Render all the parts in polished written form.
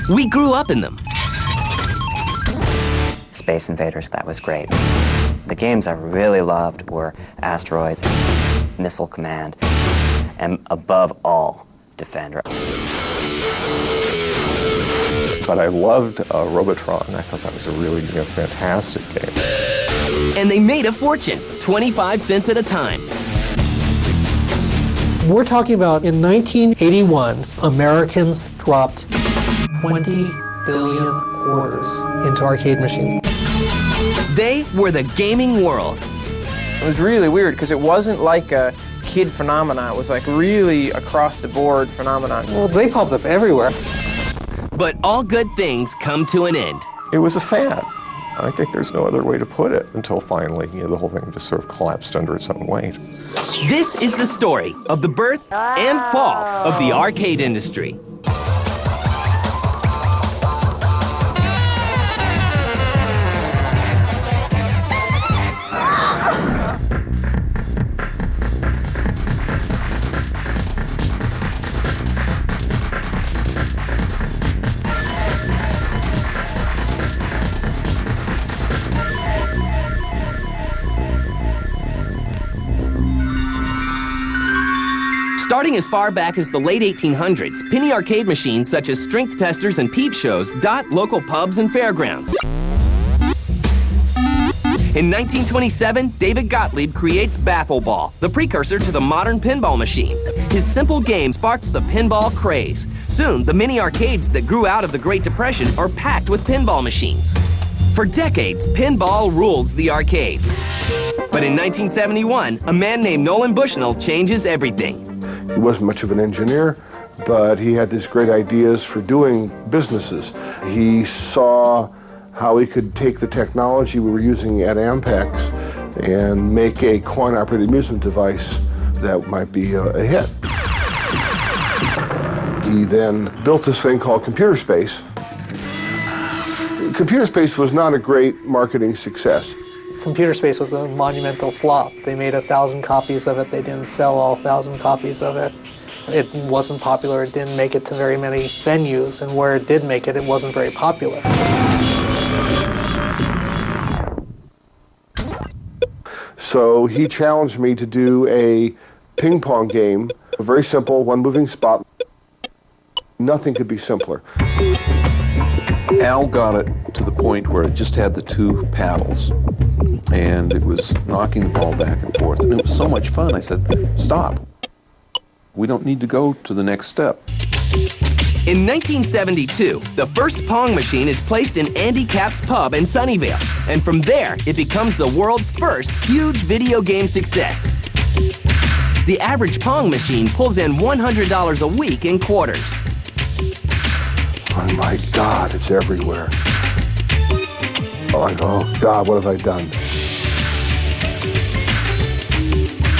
We grew up in them. Space Invaders, that was great. The games I really loved were Asteroids, Missile Command, and above all, Defender. But I loved Robotron. I thought that was a really fantastic game. And they made a fortune, 25 cents at a time. We're talking about in 1981, Americans dropped 20 billion quarters into arcade machines. They were the gaming world. It was really weird because it wasn't like a kid phenomenon. It was like really across the board phenomenon. Well, they popped up everywhere. But all good things come to an end. It was a fad. I think there's no other way to put it until finally, the whole thing just sort of collapsed under its own weight. This is the story of the birth and fall of the arcade industry. Starting as far back as the late 1800s, penny arcade machines such as strength testers and peep shows dot local pubs and fairgrounds. In 1927, David Gottlieb creates Baffle Ball, the precursor to the modern pinball machine. His simple game sparks the pinball craze. Soon, the mini arcades that grew out of the Great Depression are packed with pinball machines. For decades, pinball rules the arcades. But in 1971, a man named Nolan Bushnell changes everything. He wasn't much of an engineer, but he had these great ideas for doing businesses. He saw how he could take the technology we were using at Ampex and make a coin-operated amusement device that might be a hit. He then built this thing called Computer Space. Computer Space was not a great marketing success. Computer Space was a monumental flop. They made 1,000 copies of it. They didn't sell all 1,000 copies of it. It wasn't popular. It didn't make it to very many venues, and where it did make it, it wasn't very popular. So he challenged me to do a ping pong game, a very simple, one moving spot. Nothing could be simpler. Al got it to the point where it just had the two paddles, and it was knocking the ball back and forth, and it was so much fun. I said, stop. We don't need to go to the next step. In 1972, the first Pong machine is placed in Andy Capp's pub in Sunnyvale, and from there, it becomes the world's first huge video game success. The average Pong machine pulls in $100 a week in quarters. Oh my God, it's everywhere. Oh God, what have I done?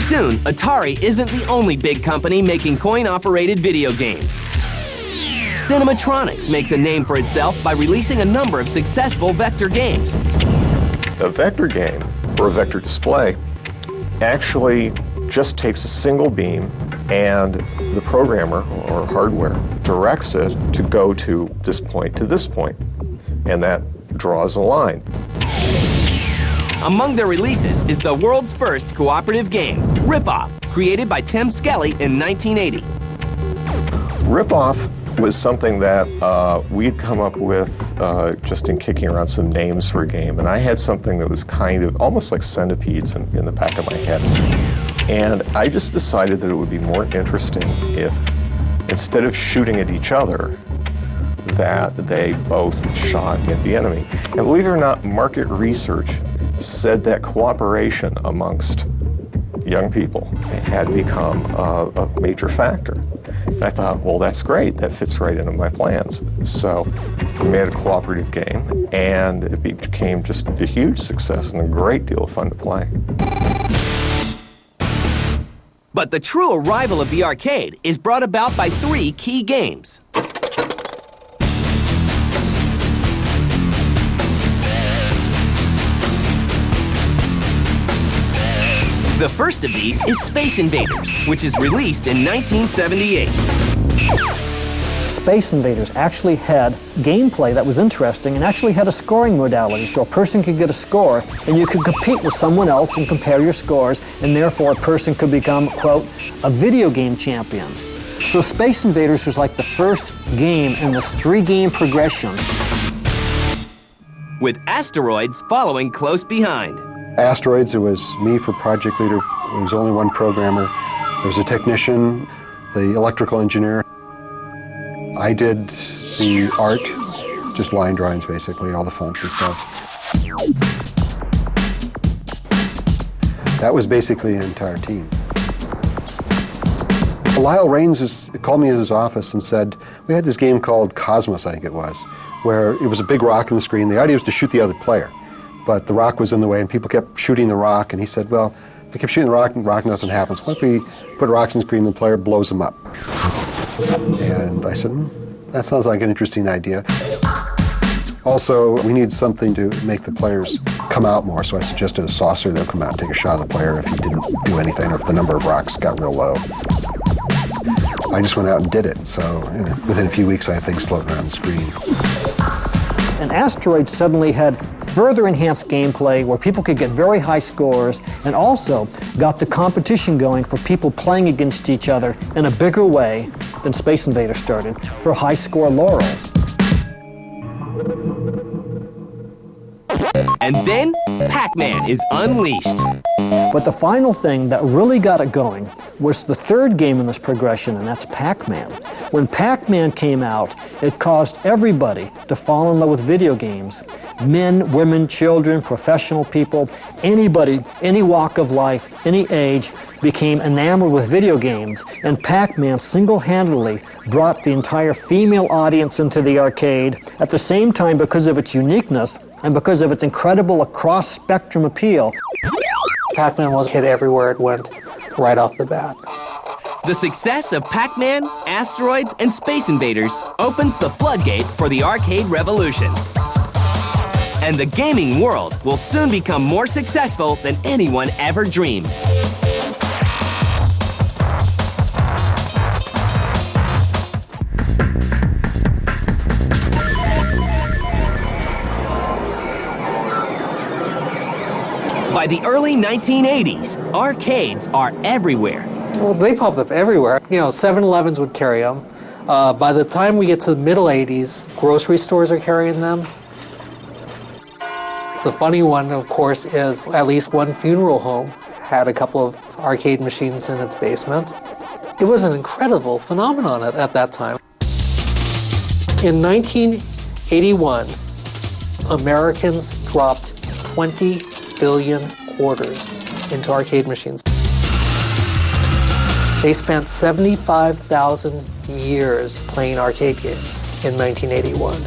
Soon, Atari isn't the only big company making coin-operated video games. Cinematronics makes a name for itself by releasing a number of successful vector games. A vector game, or a vector display, actually just takes a single beam and the programmer, or hardware, directs it to go to this point to this point, and that draws a line. Among their releases is the world's first cooperative game, Rip-Off, created by Tim Skelly in 1980. Rip-Off was something that we had come up with just in kicking around some names for a game, and I had something that was kind of almost like centipedes in the back of my head. And I just decided that it would be more interesting if, instead of shooting at each other, that they both shot at the enemy. And believe it or not, market research said that cooperation amongst young people had become a major factor. And I thought, well, that's great. That fits right into my plans. So we made a cooperative game, and it became just a huge success and a great deal of fun to play. But the true arrival of the arcade is brought about by three key games. The first of these is Space Invaders, which is released in 1978. Space Invaders actually had gameplay that was interesting and actually had a scoring modality, so a person could get a score and you could compete with someone else and compare your scores, and therefore a person could become, quote, a video game champion. So Space Invaders was like the first game in this 3-game progression. With Asteroids following close behind. Asteroids, it was me for project leader. There was only one programmer. There was a technician, the electrical engineer. I did the art, just line drawings basically, all the fonts and stuff. That was basically the entire team. Lyle Raines called me in his office and said, we had this game called Cosmos, I think it was, where it was a big rock on the screen. The idea was to shoot the other player, but the rock was in the way and people kept shooting the rock, and he said, well, they kept shooting the rock and nothing happens. What if we put rocks on the screen and the player blows them up? And I said, that sounds like an interesting idea. Also, we need something to make the players come out more, so I suggested a saucer that would come out and take a shot at the player if he didn't do anything or if the number of rocks got real low. I just went out and did it, so within a few weeks I had things floating around the screen. And Asteroids suddenly had further enhanced gameplay where people could get very high scores, and also got the competition going for people playing against each other in a bigger way than Space Invaders started for high score laurels. And then, Pac-Man is unleashed. But the final thing that really got it going was the third game in this progression, and that's Pac-Man. When Pac-Man came out, it caused everybody to fall in love with video games. Men, women, children, professional people, anybody, any walk of life, any age, became enamored with video games, and Pac-Man single-handedly brought the entire female audience into the arcade. At the same time, because of its uniqueness and because of its incredible cross-spectrum appeal, Pac-Man was hit everywhere it went right off the bat. The success of Pac-Man, Asteroids, and Space Invaders opens the floodgates for the arcade revolution. And the gaming world will soon become more successful than anyone ever dreamed. By the early 1980s, arcades are everywhere. Well, they popped up everywhere. 7-Elevens would carry them. By the time we get to the middle 80s, grocery stores are carrying them. The funny one, of course, is at least one funeral home had a couple of arcade machines in its basement. It was an incredible phenomenon at that time. In 1981, Americans dropped 20 billion quarters into arcade machines. They spent 75,000 years playing arcade games in 1981.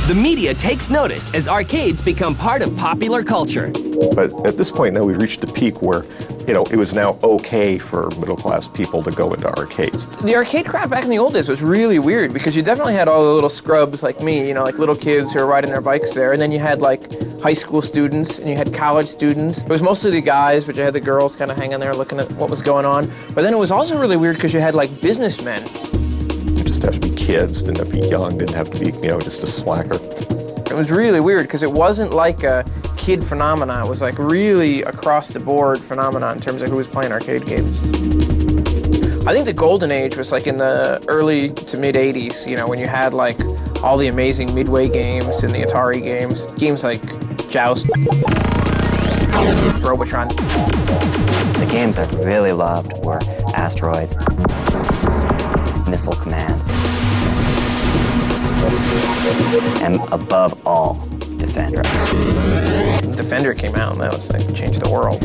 The media takes notice as arcades become part of popular culture. But at this point now we've reached a peak where, it was now okay for middle-class people to go into arcades. The arcade crowd back in the old days was really weird because you definitely had all the little scrubs like me, like little kids who were riding their bikes there, and then you had like high school students and you had college students. It was mostly the guys, but you had the girls kind of hanging there looking at what was going on. But then it was also really weird because you had like businessmen. You just have to be kids, didn't have to be young, didn't have to be, just a slacker. It was really weird because it wasn't like a kid phenomenon. It was like really across the board phenomenon in terms of who was playing arcade games. I think the golden age was like in the early to mid 80s, when you had like all the amazing Midway games and the Atari games like Joust, Robotron. The games I really loved were Asteroids, Missile Command, and above all, Defender. Defender came out and that was like changed the world.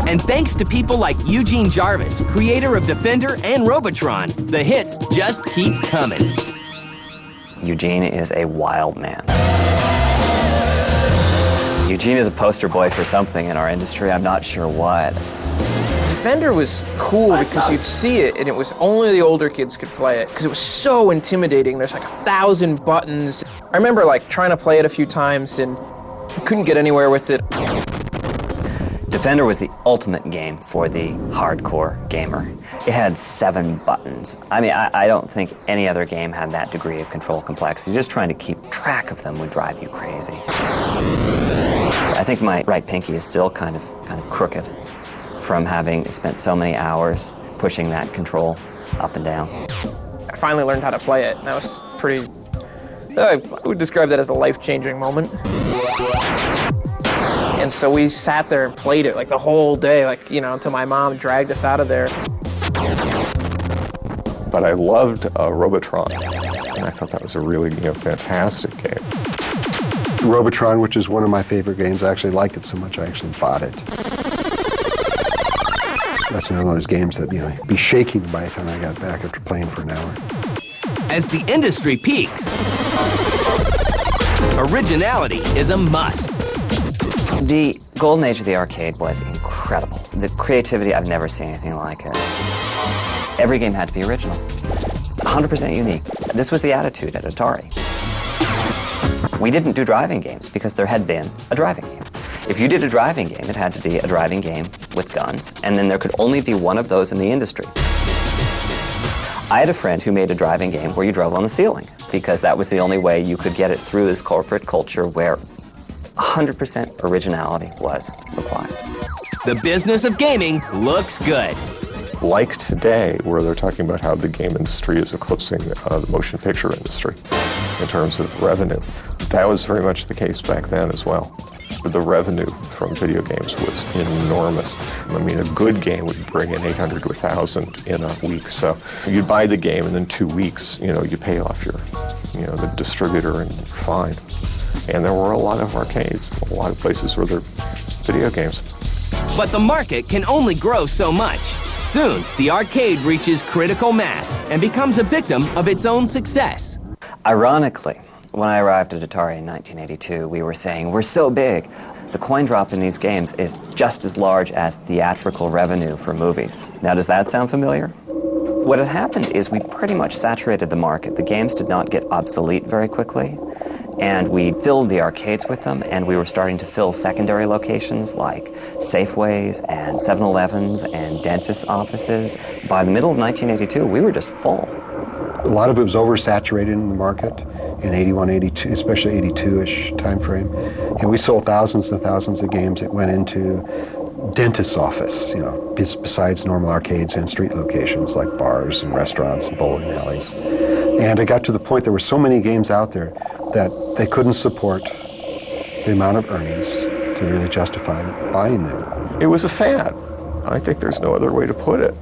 And thanks to people like Eugene Jarvis, creator of Defender and Robotron, the hits just keep coming. Eugene is a wild man. Eugene is a poster boy for something in our industry, I'm not sure what. Defender was cool because you'd see it and it was only the older kids could play it because it was so intimidating. There's like 1,000 buttons. I remember like trying to play it a few times and couldn't get anywhere with it. Defender was the ultimate game for the hardcore gamer. It had 7 buttons. I mean, I don't think any other game had that degree of control complexity. Just trying to keep track of them would drive you crazy. I think my right pinky is still kind of crooked from having spent so many hours pushing that control up and down. I finally learned how to play it, and that was pretty... I would describe that as a life-changing moment. And so we sat there and played it like the whole day, like, you know, until my mom dragged us out of there. But I loved Robotron, and I thought that was a really, fantastic game. Robotron, which is one of my favorite games, I actually liked it so much I actually bought it. That's one of those games that, I'd be shaking by the time I got back after playing for an hour. As the industry peaks, originality is a must. The golden age of the arcade was incredible. The creativity, I've never seen anything like it. Every game had to be original, 100% unique. This was the attitude at Atari. We didn't do driving games because there had been a driving game. If you did a driving game, it had to be a driving game with guns, and then there could only be one of those in the industry. I had a friend who made a driving game where you drove on the ceiling, because that was the only way you could get it through this corporate culture where 100% originality was required. The business of gaming looks good. Like today, where they're talking about how the game industry is eclipsing the motion picture industry in terms of revenue. That was very much the case back then as well. The revenue from video games was enormous. I mean, a good game would bring in 800 to 1,000 in a week. So you'd buy the game, and in 2 weeks, you pay off your, the distributor, and you're fine. And there were a lot of arcades, a lot of places where there were video games. But the market can only grow so much. Soon, the arcade reaches critical mass and becomes a victim of its own success. Ironically, when I arrived at Atari in 1982, we were saying, we're so big. The coin drop in these games is just as large as theatrical revenue for movies. Now, does that sound familiar? What had happened is we pretty much saturated the market. The games did not get obsolete very quickly, and we filled the arcades with them, and we were starting to fill secondary locations like Safeways and 7-Elevens and dentist offices. By the middle of 1982, we were just full. A lot of it was oversaturated in the market in 81, 82, especially 82-ish time frame. And we sold thousands and thousands of games that went into dentist's office, besides normal arcades and street locations like bars and restaurants and bowling alleys. And it got to the point there were so many games out there that they couldn't support the amount of earnings to really justify buying them. It was a fad. I think there's no other way to put it.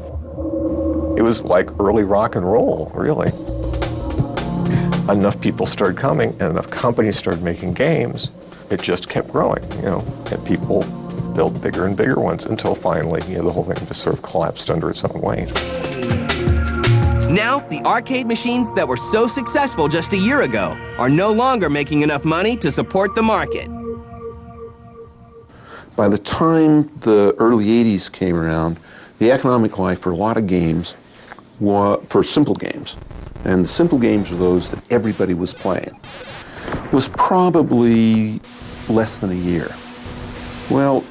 It was like early rock and roll, really. Enough people started coming and enough companies started making games, it just kept growing, and people built bigger and bigger ones until finally, the whole thing just sort of collapsed under its own weight. Now, the arcade machines that were so successful just a year ago are no longer making enough money to support the market. By the time the early 80s came around, the economic life for a lot of games, for simple games, and the simple games are those that everybody was playing, was probably less than a year. Well,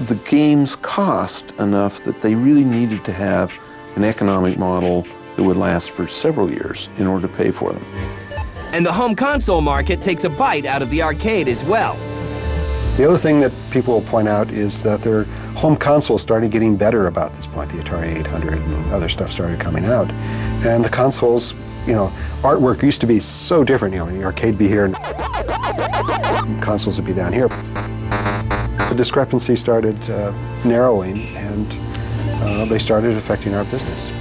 the games cost enough that they really needed to have an economic model that would last for several years in order to pay for them. And the home console market takes a bite out of the arcade as well. The other thing that people will point out is that their home consoles started getting better about this point. The Atari 800 and other stuff started coming out. And the consoles, artwork used to be so different. The arcade would be here and consoles would be down here. The discrepancy started narrowing, and they started affecting our business.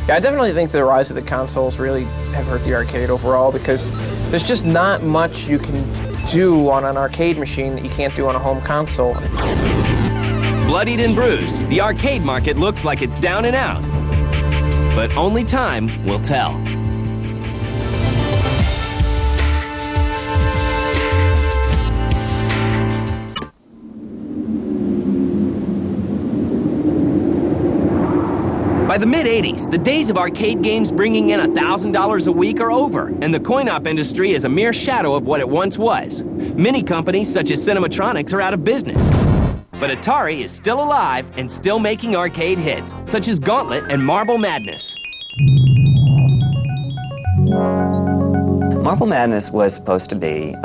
Yeah, I definitely think the rise of the consoles really have hurt the arcade overall, because there's just not much you can do on an arcade machine that you can't do on a home console. Bloodied and bruised, the arcade market looks like it's down and out. But only time will tell. By the mid-'80s, the days of arcade games bringing in $1,000 a week are over, and the coin-op industry is a mere shadow of what it once was. Many companies, such as Cinematronics, are out of business. But Atari is still alive and still making arcade hits, such as Gauntlet and Marble Madness. Marble Madness was supposed to be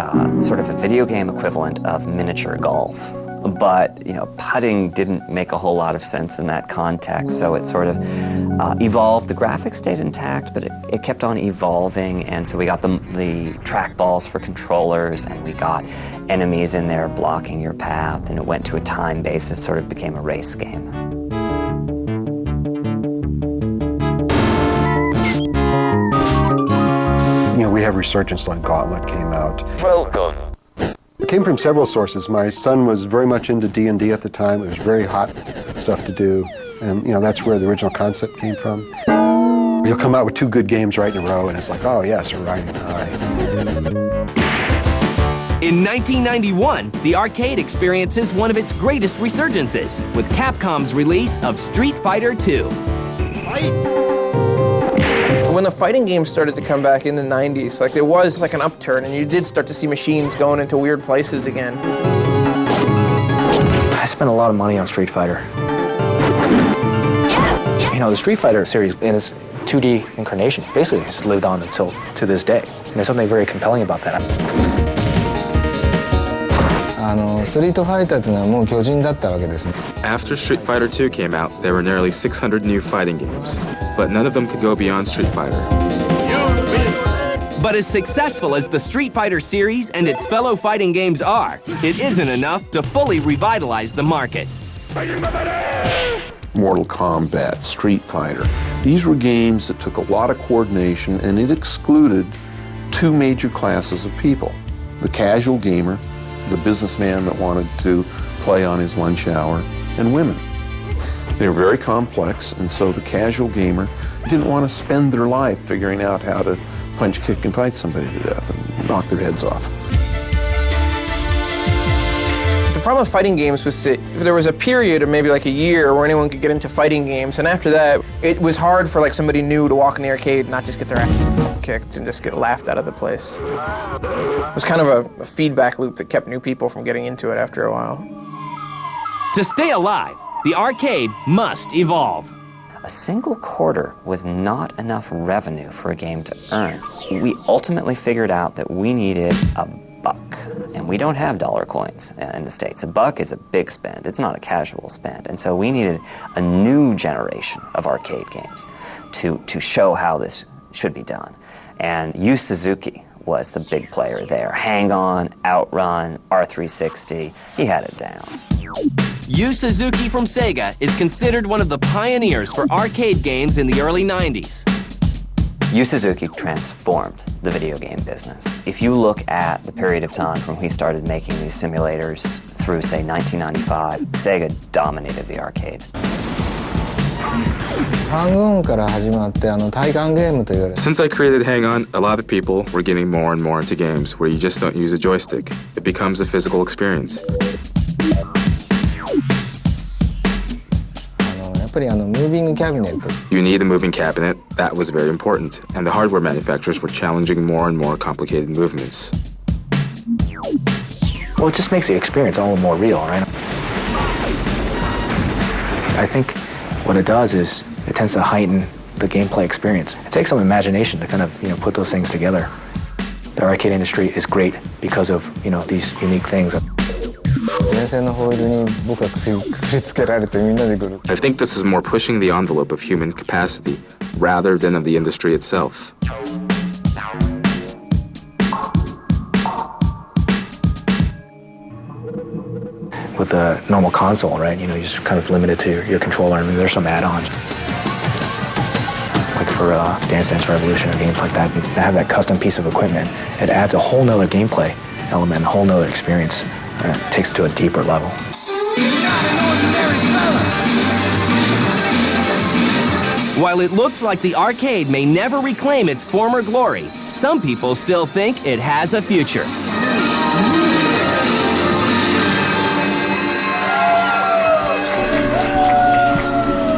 sort of a video game equivalent of miniature golf. But, putting didn't make a whole lot of sense in that context, so it sort of evolved. The graphics stayed intact, but it kept on evolving, and so we got the trackballs for controllers, and we got enemies in there blocking your path, and it went to a time basis, sort of became a race game. We have Resurgence like Gauntlet came out. Welcome. It came from several sources. My son was very much into D&D at the time. It was very hot stuff to do, and that's where the original concept came from. You'll come out with 2 good games right in a row, and it's like, oh yes, we're riding high. In 1991, the arcade experiences one of its greatest resurgences with Capcom's release of Street Fighter II. When the fighting games started to come back in the 90s, there was an upturn, and you did start to see machines going into weird places again. I spent a lot of money on Street Fighter. The Street Fighter series in its 2D incarnation basically has lived on until to this day. And there's something very compelling about that. After Street Fighter II came out, there were nearly 600 new fighting games, but none of them could go beyond Street Fighter. But as successful as the Street Fighter series and its fellow fighting games are, it isn't enough to fully revitalize the market. Mortal Kombat, Street Fighter. These were games that took a lot of coordination, and it excluded 2 major classes of people. The casual gamer, the businessman that wanted to play on his lunch hour, and women. They were very complex, and so the casual gamer didn't want to spend their life figuring out how to punch, kick, and fight somebody to death and knock their heads off. The problem with fighting games was that there was a period of maybe a year where anyone could get into fighting games, and after that, it was hard for somebody new to walk in the arcade and not just get their ass kicked and just get laughed out of the place. It was kind of a feedback loop that kept new people from getting into it after a while. To stay alive, the arcade must evolve. A single quarter was not enough revenue for a game to earn. We ultimately figured out that we needed a buck, and we don't have dollar coins in the States. A buck is a big spend. It's not a casual spend, and so we needed a new generation of arcade games to show how this should be done. And Yu Suzuki was the big player there. Hang On, Outrun, R360, he had it down. Yu Suzuki from Sega is considered one of the pioneers for arcade games in the early 90s. Yu Suzuki transformed the video game business. If you look at the period of time from when he started making these simulators through, say, 1995, Sega dominated the arcades. Since I created Hang On, a lot of people were getting more and more into games where you just don't use a joystick. It becomes a physical experience. You need a moving cabinet. That was very important. And the hardware manufacturers were challenging more and more complicated movements. Well, it just makes the experience all more real, right? I think what it does is it tends to heighten the gameplay experience. It takes some imagination to kind of, put those things together. The arcade industry is great because of, these unique things. I think this is more pushing the envelope of human capacity rather than of the industry itself. With a normal console, right, you're just kind of limited to your controller. I mean, there's some add-ons. Like for Dance Dance Revolution or games like that, to have that custom piece of equipment, it adds a whole nother gameplay element, a whole nother experience. And it takes it to a deeper level. While it looks like the arcade may never reclaim its former glory, some people still think it has a future.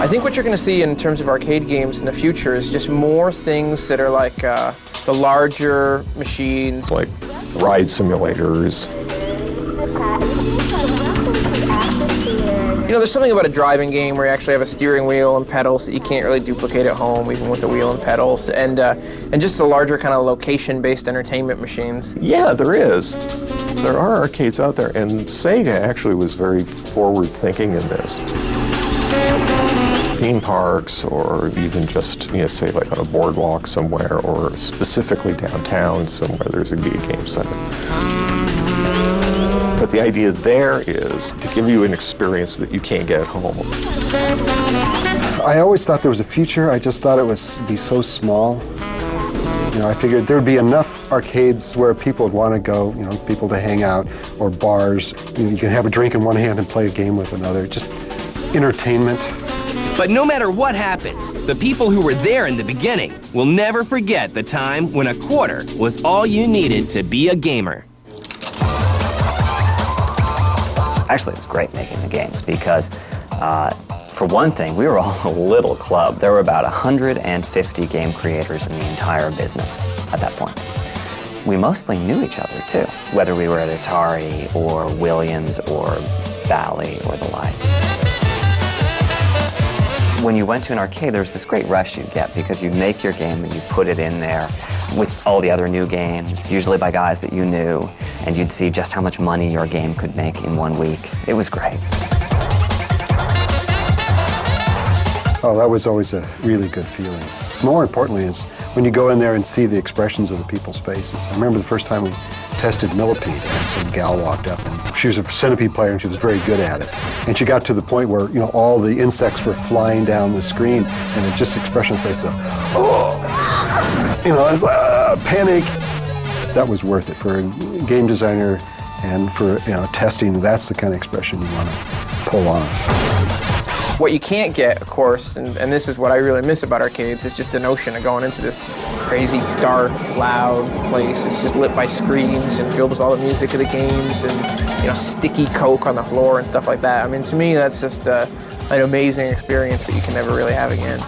I think what you're going to see in terms of arcade games in the future is just more things that are like the larger machines. Like ride simulators. You know, there's something about a driving game where you actually have a steering wheel and pedals that you can't really duplicate at home, even with a wheel and pedals, and just the larger kind of location-based entertainment machines. Yeah, there is. There are arcades out there, and Sega actually was very forward-thinking in this. Theme parks, or even just, say like on a boardwalk somewhere, or specifically downtown somewhere, there's a game center. But the idea there is to give you an experience that you can't get at home. I always thought there was a future. I just thought it would be so small. I figured there would be enough arcades where people would want to go, people to hang out, or bars. You can have a drink in one hand and play a game with another. Just entertainment. But no matter what happens, the people who were there in the beginning will never forget the time when a quarter was all you needed to be a gamer. Actually, it was great making the games because, for one thing, we were all a little club. There were about 150 game creators in the entire business at that point. We mostly knew each other, too, whether we were at Atari or Williams or Bally or the like. When you went to an arcade, there was this great rush you'd get because you'd make your game and you'd put it in there with all the other new games, usually by guys that you knew, and you'd see just how much money your game could make in 1 week. It was great. Oh, that was always a really good feeling. More importantly is when you go in there and see the expressions of the people's faces. I remember the first time we tested Millipede, and some gal walked up, and she was a centipede player, and she was very good at it. And she got to the point where, all the insects were flying down the screen, and it just expression of face of, oh! It's like, panic. That was worth it for a game designer, and for, testing. That's the kind of expression you want to pull off. What you can't get, of course, and this is what I really miss about arcades, is just the notion of going into this crazy, dark, loud place. It's just lit by screens and filled with all the music of the games and, sticky Coke on the floor and stuff like that. I mean, to me, that's just an amazing experience that you can never really have again.